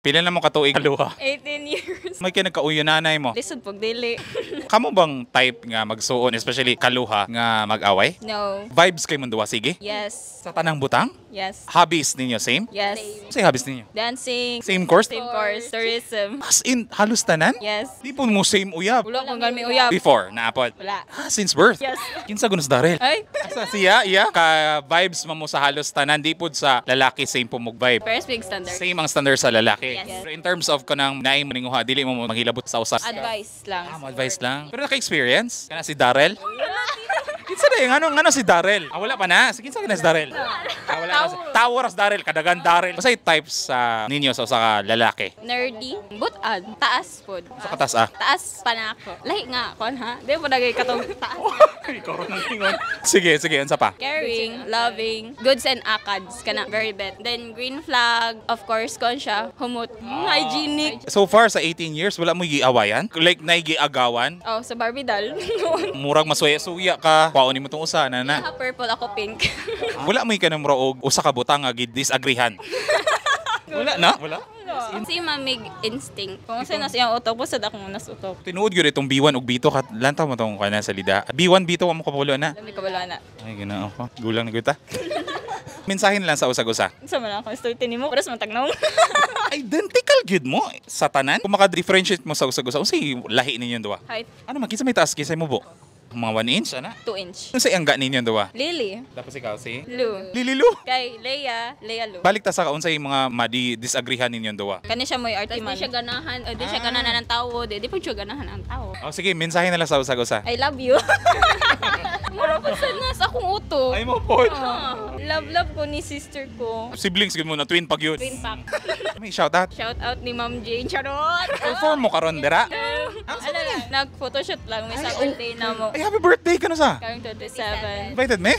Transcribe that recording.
Pila na mo katuig kaluha. 18 years. May kinagkauyo nanay mo. Lisod pag dili. Kamo bang type nga magsuon, especially kaluha nga mag-away? No. Vibes kay mundo sige? Yes. Sa tanang butang? Yes. Hobbies ninyo same? Yes. Say hobbies ninyo. Dancing. Same course? Same course. Tourism. As in, halos tanan? Yes. Di po mo same uyab. Wala kong gami uyab. Before, naapod. Wala. Since birth? Yes. Kinsa gunos darel? Ay. Asa siya, iya? Ka-vibes mo sa halos tanan, di po sa lalaki same po mag-vibe. First big standard. Same ang standard sa lalaki. Yes. Pero in terms of kanang naim maninguha, dili mo maghilabot sa usas. Advice lang. Advice lang. Pero naka-experience? Kana si Darrell? Kinsa na yung ano si Darrell? Wala pa na. Sige, kinsa na si Darrell? Wala na. Tawaras Darrell, kadagan Darrell. Basta yung types sa ninyo sa usa ka lalaki. Nerdy. Butan. Taas pod. Sa katas ah. Taas pa na ako. Lahi nga kon ha. Di pa nagay katong taas. Ikaw ron ang tingon. Sige, unsa pa? Caring, loving, goods and akads kana very bad. Then green flag, of course, kon siya, humot, hygienic. So far sa 18 years, wala mo giawayan? Like naigiagawan? Oh, sa Barbie doll. Murag masuya-suya ka. Pauni mo tong usa na na. Ha, purple ako pink. Wala mo ikanang og usa ka butang nga gid-disagreehan. Wala na? Wala? Si mamig instinct. Kung saan na siyang utok, basta akong nas utok. Tinuod gyud itong B1 ug B2 kat lantaw mo tong kana sa lida. B1 B2 mo kapulo na. Dami ka wala na. Ay ginoo ko. Gulang na gyud ta. Mensahe na lang sa usag-usa. Sa man ako story nimo, paras man tagnaw. Identical gyud mo sa tanan. Kung maka-differentiate mo sa usag-usa, unsay lahi ninyong duha? Height Ano man kinsa may taas kinsa mo bo? Mga 1 inch ana? 2 inch. Unsay angga ninyong duha? Lily, Tapos ikaw si Lu. Lililu. Kay Leia, Lu. Balik ta sa unsay mga madi-disagreehan ninyong duha. Kani siya mo'y arty man. Di siya ganahan, o di siya ganahan ng tao, di pa siya ganahan ang tao. Oh sige, mensahe na lang sa usag-usa. I love you. Mura pa sa nas akong utok. Ay mo po. Love ko ni sister ko. Siblings gyud mo na twin pag yun. Twin pack. May shout out. Shout out ni Ma'am Jane. Charot! Perform mo karon dira. Ano lang, nag-photoshoot lang. May sa birthday na mo. Ay happy birthday ka na sa. Karong 27. Invited me?